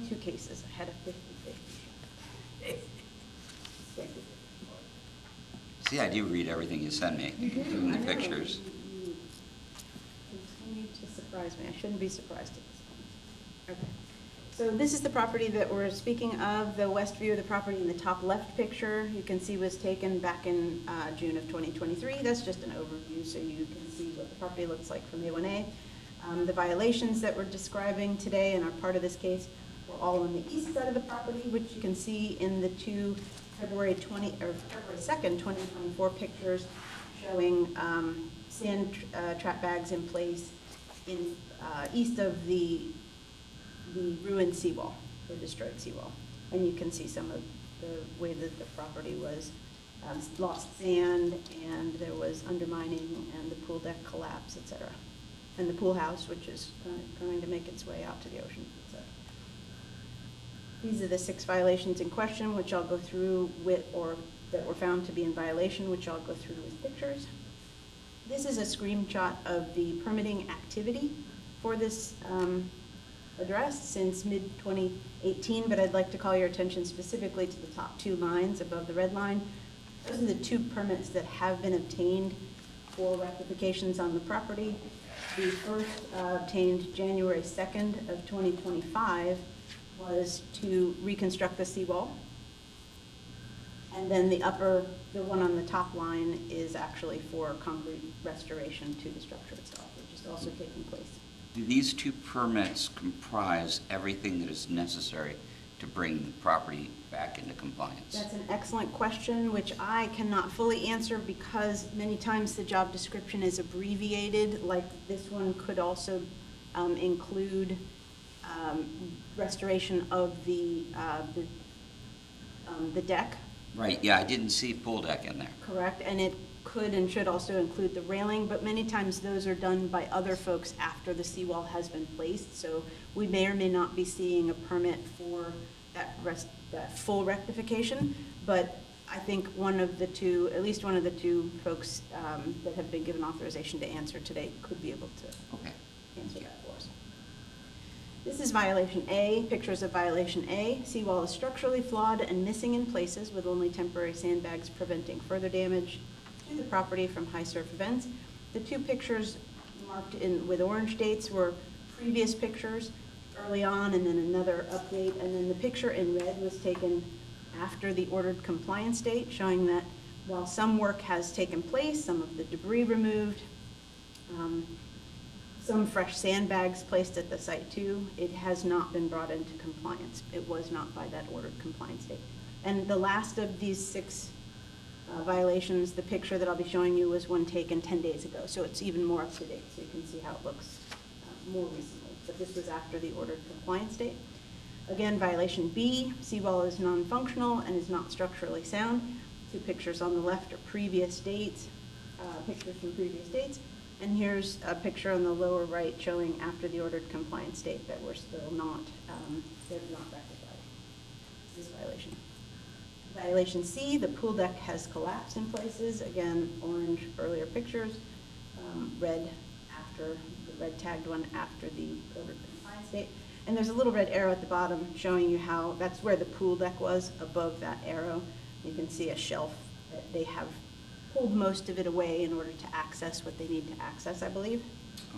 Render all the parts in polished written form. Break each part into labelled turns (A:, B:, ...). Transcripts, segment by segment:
A: 2 cases. I had a 50-50.
B: See, I do read everything you send me, including the pictures.
A: You continue to surprise me. I shouldn't be surprised at this point. Okay. So this is the property that we're speaking of. The west view of the property in the top left picture, you can see was taken back in June of 2023. That's just an overview so you can see what the property looks like from A1A. The violations that we're describing today and are part of this case were all on the east side of the property, which you can see in the 2 February 2nd, 2024 pictures showing sand trap bags in place in east of the ruined seawall, the destroyed seawall. And you can see some of the way that the property was lost sand, and there was undermining, and the pool deck collapse, etc. And the pool house, which is going to make its way out to the ocean. So these are the 6 violations in question, which I'll go through with, or that were found to be in violation, which I'll go through with pictures. This is a screenshot of the permitting activity for this address since mid-2018, but I'd like to call your attention specifically to the top 2 lines above the red line. Those are the 2 permits that have been obtained for rectifications on the property. The first obtained January 2nd of 2025 was to reconstruct the seawall. And then the one on the top line is actually for concrete restoration to the structure itself, which is also taking place.
B: Do these 2 permits comprise everything that is necessary to bring the property back into compliance?
A: That's an excellent question, which I cannot fully answer because many times the job description is abbreviated. Like this one could also include restoration of the deck.
B: Right, yeah, I didn't see pool deck in there.
A: Correct, and it could and should also include the railing, but many times those are done by other folks after the seawall has been placed, so we may or may not be seeing a permit for that full rectification, but I think at least one of the two folks that have been given authorization to answer today could be able to answer that for us. This is violation A, pictures of violation A. Seawall is structurally flawed and missing in places with only temporary sandbags preventing further damage to the property from high surf events. The 2 pictures marked in with orange dates were previous pictures early on, and then another update, and then the picture in red was taken after the ordered compliance date, showing that while some work has taken place, some of the debris removed, some fresh sandbags placed at the site too, it has not been brought into compliance. It was not by that ordered compliance date. And the last of these 6 violations, the picture that I'll be showing you was one taken 10 days ago, so it's even more up to date, so you can see how it looks more recently. But this was after the ordered compliance date. Again, violation B, seawall is non-functional and is not structurally sound. 2 pictures on the left are previous dates, pictures from previous dates. And here's a picture on the lower right showing after the ordered compliance date that we're still not, they're not rectified. This violation. Violation C, the pool deck has collapsed in places. Again, orange earlier pictures, red after, the red tagged one after the ordered compliance date. And there's a little red arrow at the bottom showing you how, that's where the pool deck was, above that arrow. You can see a shelf that they have pulled most of it away in order to access what they need to access, I believe.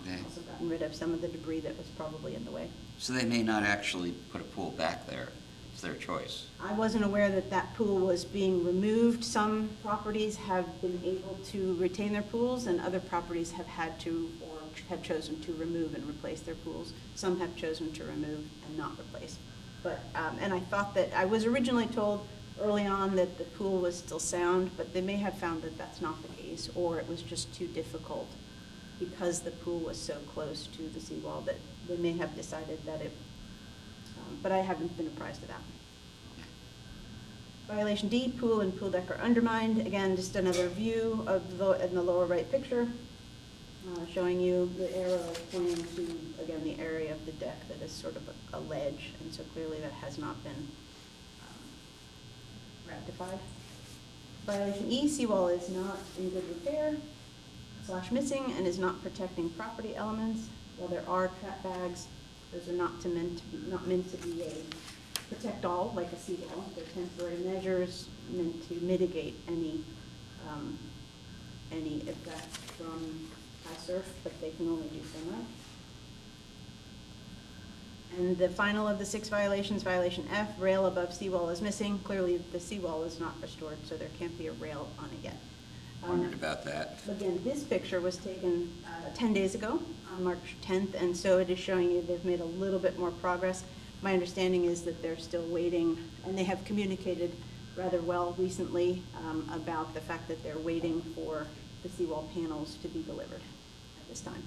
B: Okay.
A: Also gotten rid of some of the debris that was probably in the way.
B: So they may not actually put a pool back there. It's their choice.
A: I wasn't aware that that pool was being removed. Some properties have been able to retain their pools, and other properties have had to or have chosen to remove and replace their pools. Some have chosen to remove and not replace. But and I thought that I was originally told early on that the pool was still sound, but they may have found that that's not the case, or it was just too difficult because the pool was so close to the seawall that they may have decided that it, but I haven't been apprised of that. Violation D, pool and pool deck are undermined. Again, just another view of in the lower right picture, showing you the arrow pointing to, again, the area of the deck that is sort of a ledge, and so clearly that has not been rectified. Violation E, seawall is not in good repair / missing and is not protecting property elements. While there are trap bags Those are not meant to be a protect all, like a seawall. They're temporary measures meant to mitigate any effect from high surf, but they can only do so much. And the final of the 6 violations, violation F, rail above seawall is missing. Clearly, the seawall is not restored, so there can't be a rail on it yet.
B: Wondered about that.
A: Again, this picture was taken 10 days ago, on March 10th, and so it is showing you they've made a little bit more progress. My understanding is that they're still waiting, and they have communicated rather well recently about the fact that they're waiting for the seawall panels to be delivered at this time.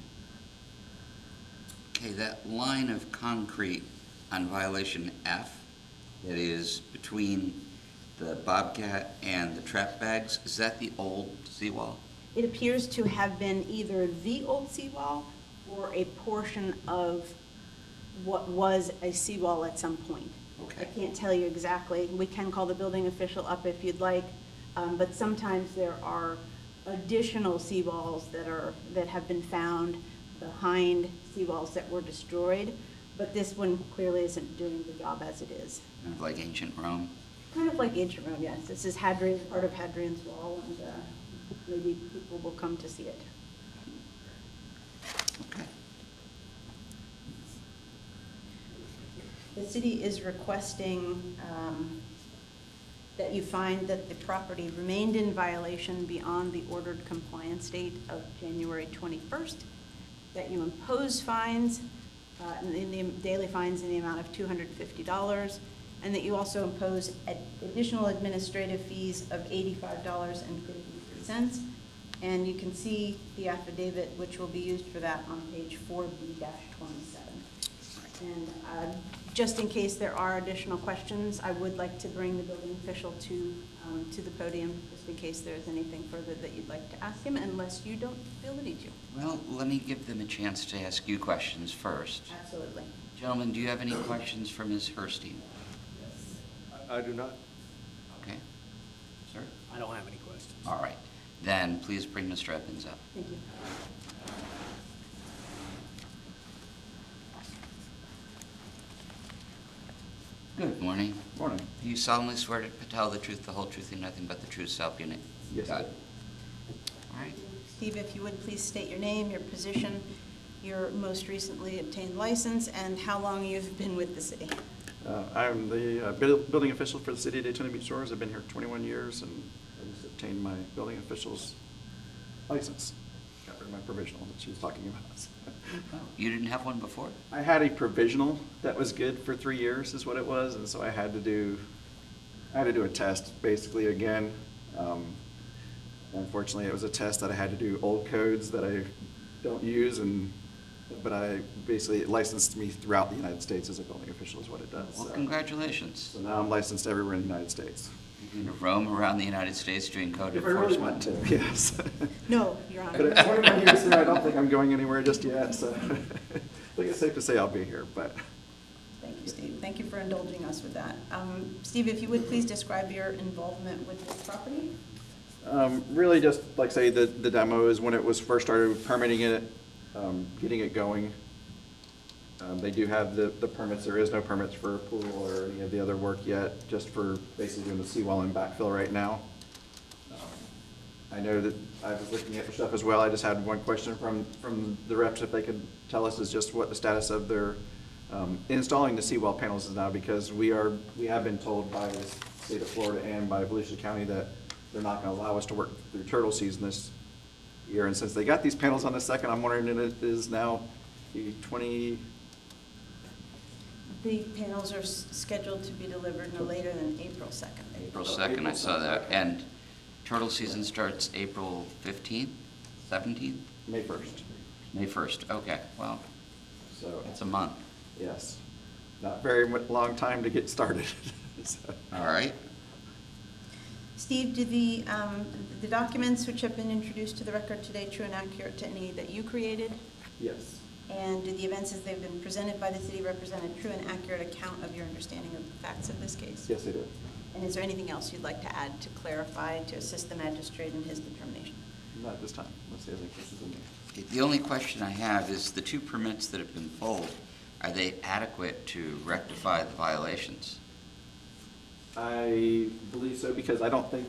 B: Okay, that line of concrete on violation F that is between the Bobcat and the trap bags, is that the old seawall?
A: It appears to have been either the old seawall or a portion of what was a seawall at some point.
B: Okay.
A: I can't tell you exactly. We can call the building official up if you'd like, but sometimes there are additional seawalls that have been found behind seawalls that were destroyed, but this one clearly isn't doing the job as it is.
B: Kind of like ancient Rome?
A: Kind of like ancient Rome, yes. This is Hadrian, part of Hadrian's Wall, and maybe people will come to see it.
B: Okay.
A: The city is requesting that you find that the property remained in violation beyond the ordered compliance date of January 21st, that you impose fines, in the daily fines in the amount of $250, and that you also impose additional administrative fees of $85.53. And you can see the affidavit, which will be used for that, on page 4B-27. And just in case there are additional questions, I would like to bring the building official to the podium, just in case there's anything further that you'd like to ask him, unless you don't feel the need to.
B: Well, let me give them a chance to ask you questions first.
A: Absolutely.
B: Gentlemen, do you have any questions for Ms. Herstein?
C: I do not.
B: Okay. Sir?
D: I don't have any questions.
B: All right. Then please bring Mr. Evans up.
A: Thank you.
B: Good morning.
C: Morning.
B: Do you solemnly swear to tell the truth, the whole truth, and nothing but the truth, so help you
C: Yes, I
B: God?
C: do.
B: All right.
A: Steve, if you would please state your name, your position, your most recently obtained license, and how long you've been with the city.
C: I'm the building official for the city of Daytona Beach Shores. I've been here 21 years, and I just obtained my building official's license. Got rid of my provisional that she was talking about.
B: Oh, you didn't have one before?
C: I had a provisional that was good for 3 years, is what it was, and so I had to do a test basically again. Unfortunately, it was a test that I had to do old codes that I don't use, but I basically, it licensed me throughout the United States as a building official is what it does.
B: Well,
C: So-
B: congratulations.
C: So now I'm licensed everywhere in the United States.
B: You're going to roam around the United States doing code
C: If I really want
B: enforcement.
C: to, yes.
A: No, Your
C: But
A: Honor.
C: at 21 years here, I don't think I'm going anywhere just yet, so I think it's safe to say I'll be here, but.
A: Thank you, Steve. Thank you for indulging us with that. Steve, if you would please describe your involvement with this property.
C: Really just, like say, the demo is when it was first started permitting it, getting it going. They do have the permits. There is no permits for a pool or any of the other work yet, just for basically doing the seawall and backfill right now. I know that I was looking at your stuff as well. I just had one question from the reps, if they could tell us, is just what the status of their installing the seawall panels is now, because we have been told by the state of Florida and by Volusia County that they're not going to allow us to work through turtle season this year. And since they got these panels on the 2nd, I'm wondering if it is now the 20.
A: The panels are scheduled to be delivered no later than April 2nd.
B: April 2nd, I saw that. And turtle season starts April 15th, 17th?
C: May 1st.
B: May 1st, okay, well,
C: So,
B: it's a month.
C: yes, not very long time to get started. So,
B: All right.
A: Steve, do the documents which have been introduced to the record today true and accurate to any that you created?
C: yes,
A: And do the events as they've been presented by the city represent a true and accurate account of your understanding of the facts of this case?
C: yes, they do.
A: And is there anything else you'd like to add to clarify, to assist the magistrate in his determination?
C: Not this time, unless he has any questions on me.
B: The only question I have is the 2 permits that have been pulled, are they adequate to rectify the violations?
C: I believe so, because I don't think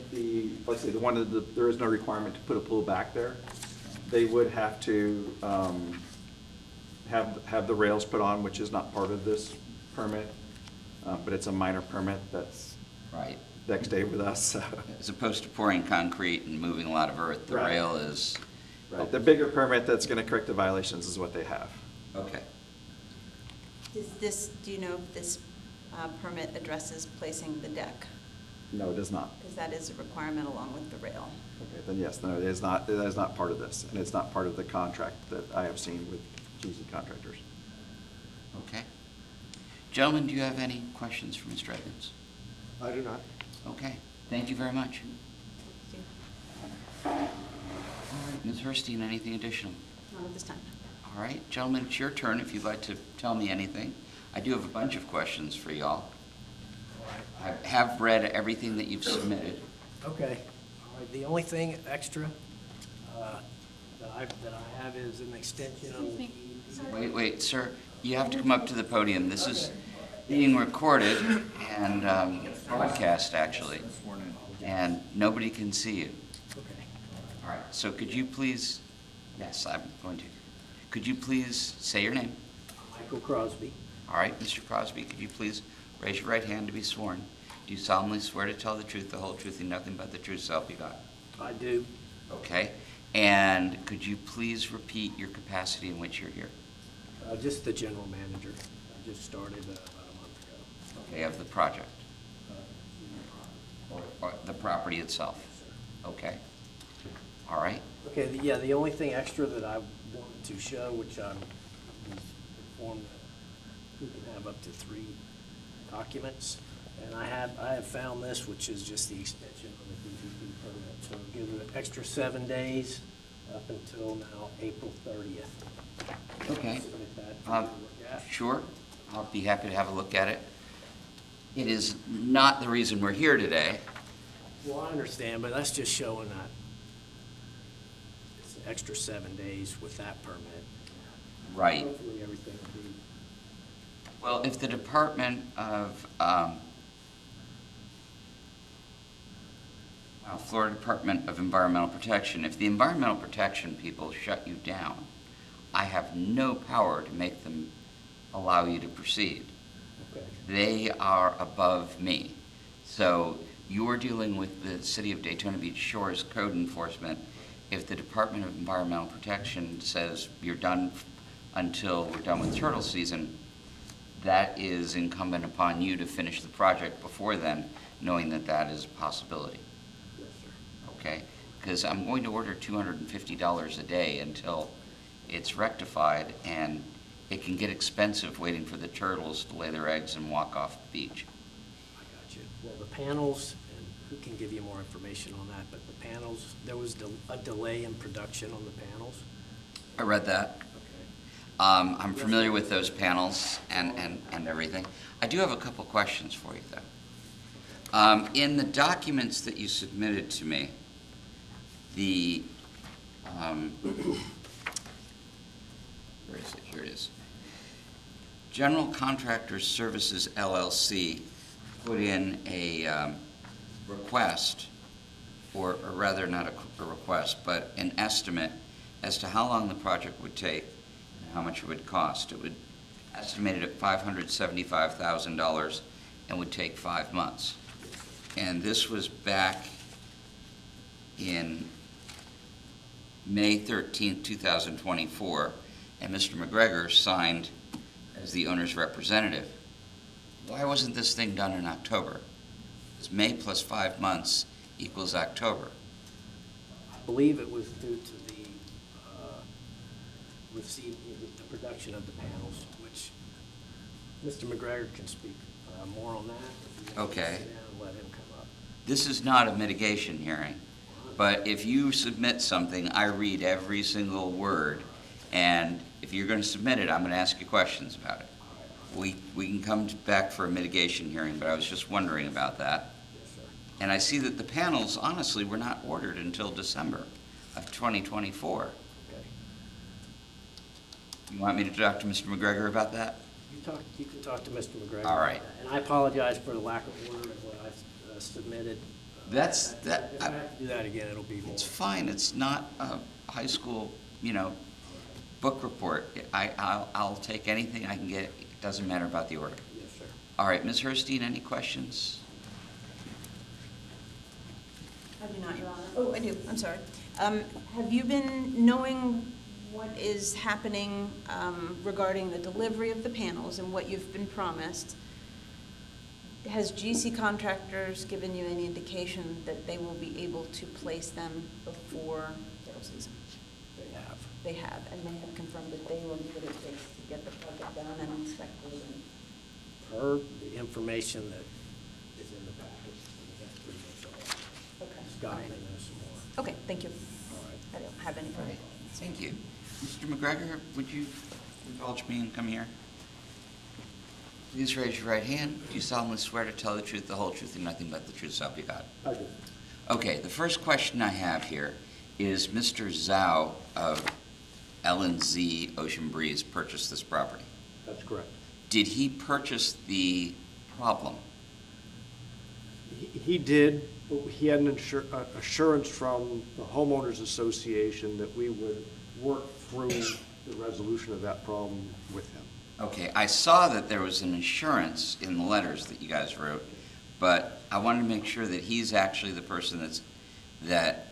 C: let's say, there is no requirement to put a pool back there. They would have to have the rails put on, which is not part of this permit, but it's a minor permit that's
B: Right.
C: next day with us, so.
B: As opposed to pouring concrete and moving a lot of earth, the
C: Right.
B: rail is,
C: Right, the bigger permit that's gonna correct the violations is what they have.
B: okay.
A: Do you know if this permit addresses placing the deck?
C: No, it does not.
A: Because that is a requirement along with the rail.
C: Okay, then yes, no, it is not part of this, and it's not part of the contract that I have seen with GC contractors.
B: Okay. Gentlemen, do you have any questions for Mr. Evans?
D: I do not.
B: Okay, thank you very much. All right, Ms. Herstein, anything additional?
A: Not at this time.
B: All right, gentlemen, it's your turn if you'd like to tell me anything. I do have a bunch of questions for y'all. I have read everything that you've submitted.
D: Okay. All right, the only thing extra that I have is an extension on the DEP.
B: Wait, sir, you have to come up to the podium. This is being recorded and broadcast, actually, and nobody can see you.
D: Okay.
B: All right, so could you please, yes, I'm going to. Could you please say your name?
D: Michael Crosby.
B: All right, Mr. Crosby, could you please raise your right hand to be sworn? Do you solemnly swear to tell the truth, the whole truth, and nothing but the truth, so help you God?
D: I do.
B: Okay, and could you please repeat your capacity in which you're here?
D: Just the general manager. I just started about a month ago.
B: Okay, of the project, or the property itself? Okay, all right,
D: Okay, the only thing extra that I wanted to show, which I was informed that we can have up to 3 documents. And I have found this, which is just the extension on the DEP permit. So it'll give it an extra 7 days up until now, April 30th.
B: okay.
D: Submit that for you to look at.
B: Sure, I'll be happy to have a look at it. It is not the reason we're here today.
D: Well, I understand, but that's just showing that it's an extra 7 days with that permit.
B: Right.
D: Hopefully everything will be.
B: Well, if the Department of, Florida Department of Environmental Protection, if the Environmental Protection people shut you down, I have no power to make them allow you to proceed.
D: Okay.
B: They are above me. So you're dealing with the City of Daytona Beach Shores code enforcement. If the Department of Environmental Protection says you're done until we're done with turtle season, that is incumbent upon you to finish the project before then, knowing that that is a possibility.
D: Yes, sir.
B: Okay? Because I'm going to order $250 a day until it's rectified, and it can get expensive waiting for the turtles to lay their eggs and walk off the beach.
D: I got you. Well, the panels, and who can give you more information on that, but the panels, there was a delay in production on the panels.
B: I read that.
D: Okay.
B: I'm familiar with those panels and everything. I do have a couple questions for you, though. In the documents that you submitted to me, the, where is it? Here it is. General Contractors Services LLC put in a request, or rather not a request, but an estimate as to how long the project would take and how much it would cost. It would estimated at $575,000 and would take 5 months. And this was back in May 13th, 2024, and Mr. McGregor signed as the owner's representative. Why wasn't this thing done in October? Because May plus 5 months equals October.
D: I believe it was due to the the production of the panels, which Mr. McGregor can speak more on that. If you want to
B: Okay.
D: sit down and let him come up.
B: This is not a mitigation hearing, but if you submit something, I read every single word, and if you're going to submit it, I'm going to ask you questions about it. We can come back for a mitigation hearing, but I was just wondering about that.
D: Yes, sir.
B: And I see that the panels, honestly, were not ordered until December of 2024.
D: Okay.
B: You want me to talk to Mr. McGregor about that?
D: You can talk to Mr. McGregor.
B: All right.
D: And I apologize for the lack of order of what I submitted.
B: That's,
D: If I have to do that again, it'll be more.
B: it's fine, it's not a high school, book report. I'll take anything I can get, it doesn't matter about the order.
D: Yes, sir.
B: All right, Ms. Herstein, any questions?
A: I do not, Your Honor. Oh, I do, I'm sorry. Have you been knowing what is happening regarding the delivery of the panels and what you've been promised? Has GC Contractors given you any indication that they will be able to place them before sale season?
D: They have.
A: They have, and they have confirmed that they will do what it takes to get the project done and inspected and
D: Per the information that is in the package. That's pretty much all.
A: okay.
D: Scott may know some more.
A: Okay, thank you.
D: All right.
A: I don't have any
B: All
A: further.
B: right, thank you. Mr. McGregor, would you indulge me and come here? Please raise your right hand. Do you solemnly swear to tell the truth, the whole truth, and nothing but the truth, so help you God?
C: I do.
B: Okay, the first question I have here is Mr. Zhao of L&Z Ocean Breeze purchased this property.
C: That's correct.
B: Did he purchase the problem?
E: He did, but he had an assurance from the homeowners association that we would work through the resolution of that problem with him.
B: Okay, I saw that there was an insurance in the letters that you guys wrote, but I wanted to make sure that he's actually the person that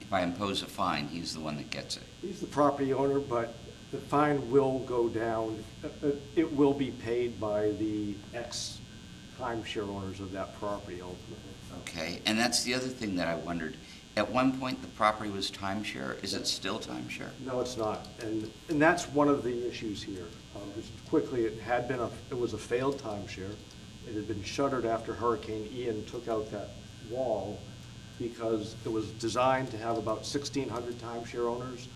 B: if I impose a fine, he's the one that gets it.
E: He's the property owner, but the fine will go down. It will be paid by the ex-timeshare owners of that property ultimately.
B: Okay, and that's the other thing that I wondered. At one point, the property was timeshare. Is it still timeshare?
E: No, it's not, and that's one of the issues here. Just quickly, it was a failed timeshare. It had been shuttered after Hurricane Ian took out that wall because it was designed to have about 1,600 timeshare owners.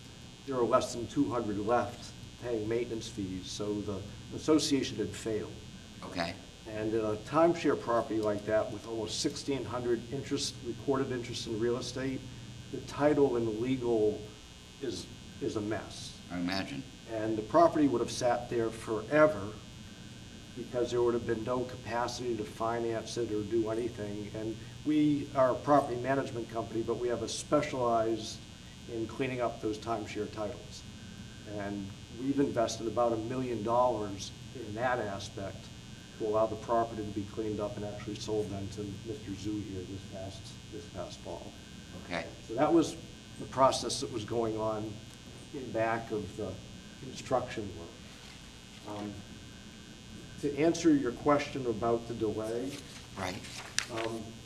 E: There are less than 200 left paying maintenance fees, so the association had failed.
B: Okay,
E: And in a timeshare property like that, with almost 1,600 recorded interest in real estate, the title and the legal is a mess.
B: I imagine.
E: And the property would have sat there forever because there would have been no capacity to finance it or do anything. And we are a property management company, but we have a specialized in cleaning up those timeshare titles. And we've invested about $1 million in that aspect to allow the property to be cleaned up and actually sold then to Mr. Zhu here this past fall.
B: Okay,
E: So that was the process that was going on in back of the construction work. To answer your question about the delay,
B: right.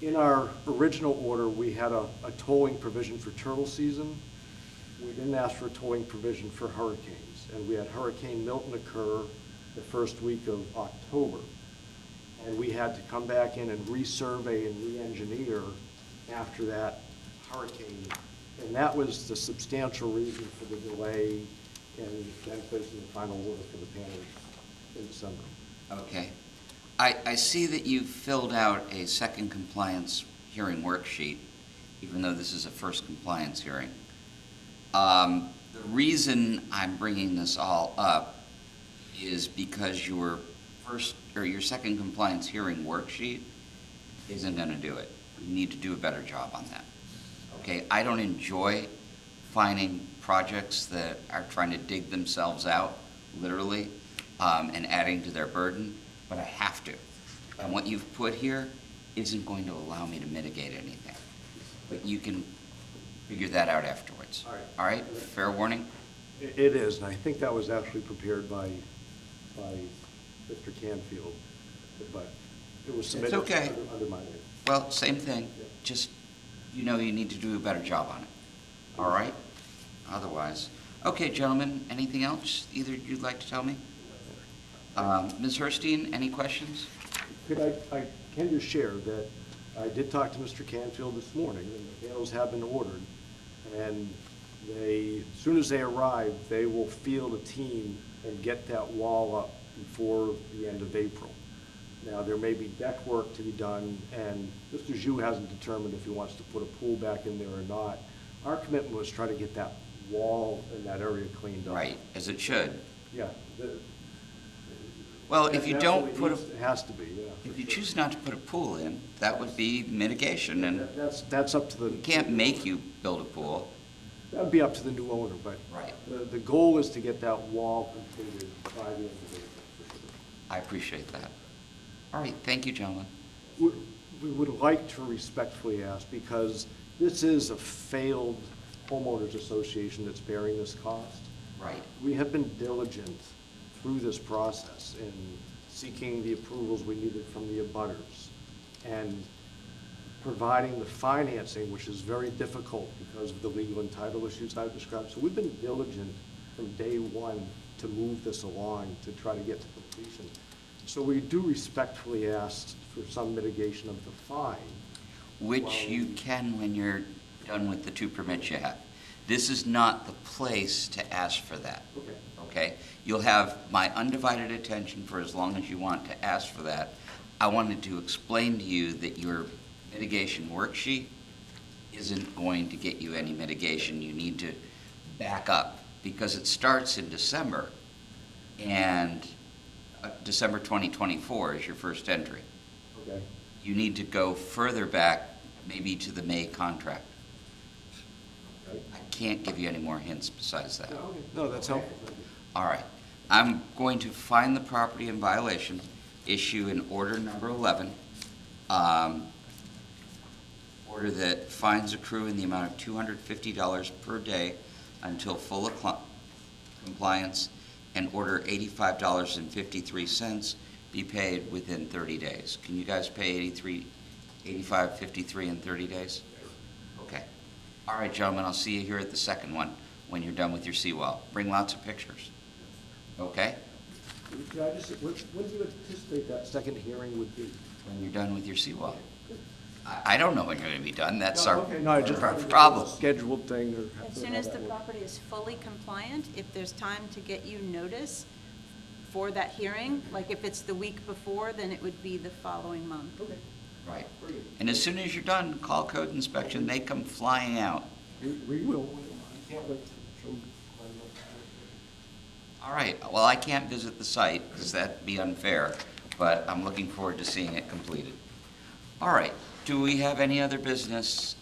E: in our original order, we had a tolling provision for turtle season. We didn't ask for a tolling provision for hurricanes, and we had Hurricane Milton occur the first week of October. And we had to come back in and resurvey and re-engineer after that hurricane. And that was the substantial reason for the delay in then placing the final order for the panels in December.
B: Okay. I see that you filled out a second compliance hearing worksheet, even though this is a first compliance hearing. The reason I'm bringing this all up is because your second compliance hearing worksheet isn't going to do it. You need to do a better job on that. Okay, I don't enjoy finding projects that are trying to dig themselves out, literally, and adding to their burden, but I have to. And what you've put here isn't going to allow me to mitigate anything. But you can figure that out afterwards.
E: All right.
B: All right, fair warning?
E: It is, and I think that was actually prepared by Mr. Canfield, but it was submitted
B: okay.
E: under my name.
B: Well, same thing, just, you need to do a better job on it. All right? Otherwise, okay, gentlemen, anything else either you'd like to tell me? Ms. Herstein, any questions?
E: I can just share that I did talk to Mr. Canfield this morning, and the panels have been ordered, and as soon as they arrive, they will field a team and get that wall up before the end of April. Now, there may be deck work to be done, and Mr. Zhu hasn't determined if he wants to put a pool back in there or not. Our commitment was try to get that wall in that area cleaned up.
B: Right, as it should.
E: Yeah,
B: Well, if you don't put a,
E: It has to be, yeah.
B: if you choose not to put a pool in, that would be mitigation, and
E: That's up to the.
B: we can't make you build a pool.
E: That'd be up to the new owner, but.
B: Right.
E: The goal is to get that wall completed by the end of April, for sure.
B: I appreciate that. All right, thank you, gentlemen.
E: We would like to respectfully ask, because this is a failed homeowners association that's bearing this cost.
B: Right.
E: We have been diligent through this process in seeking the approvals we needed from the abutters and providing the financing, which is very difficult because of the legal and title issues I've described. So we've been diligent from day one to move this along to try to get to completion. So we do respectfully ask for some mitigation of the fine.
B: Which you can when you're done with the 2 permits you have. This is not the place to ask for that.
E: Okay.
B: Okay? You'll have my undivided attention for as long as you want to ask for that. I wanted to explain to you that your mitigation worksheet isn't going to get you any mitigation. You need to back up because it starts in December, and December 2024 is your first entry.
E: Okay.
B: You need to go further back, maybe to the May contract.
E: Okay.
B: I can't give you any more hints besides that.
E: No, that's helpful. Thank you.
B: All right. I'm going to find the property in violation, issue an order number 11, order that fines accrue in the amount of $250 per day until full compliance, and order $85.53 be paid within 30 days. Can you guys pay $85.53 in 30 days? Okay. All right, gentlemen, I'll see you here at the second one when you're done with your seawall. Bring lots of pictures. Okay?
E: Can I just, when do you anticipate that second hearing would be?
B: When you're done with your seawall. I don't know when you're going to be done. That's our
E: Okay, no, I just
B: our problem.
E: scheduled thing or.
A: As soon as the property is fully compliant, if there's time to get you notice for that hearing, like if it's the week before, then it would be the following month.
E: Okay.
B: Right. And as soon as you're done, call code inspection. They come flying out.
E: We will. I can't wait to show.
B: All right. Well, I can't visit the site because that'd be unfair, but I'm looking forward to seeing it completed. All right. Do we have any other business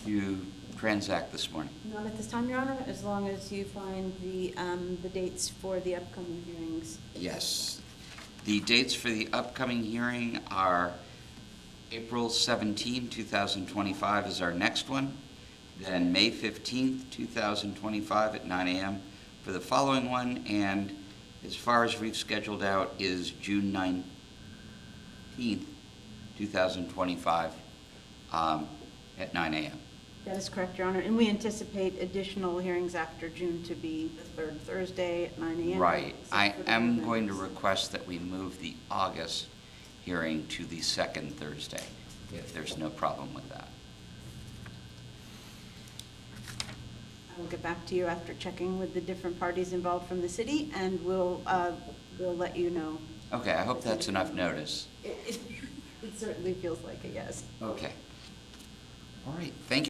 B: to transact this morning?
A: Not at this time, Your Honor, as long as you find the dates for the upcoming hearings.
B: Yes. The dates for the upcoming hearing are April 17, 2025 is our next one, then May 15th, 2025 at 9 a.m. for the following one, and as far as we've scheduled out is June 19th, 2025 at 9 a.m.
A: That is correct, Your Honor, and we anticipate additional hearings after June to be the third Thursday at 9 a.m.
B: Right.
A: except
B: I
A: for the
B: am
A: amendments.
B: going to request that we move the August hearing to the second Thursday, if there's no problem with that.
A: I will get back to you after checking with the different parties involved from the city, and we'll let you know.
B: Okay, I hope that's enough notice.
A: It certainly feels like it, yes.
B: Okay. All right, thank you.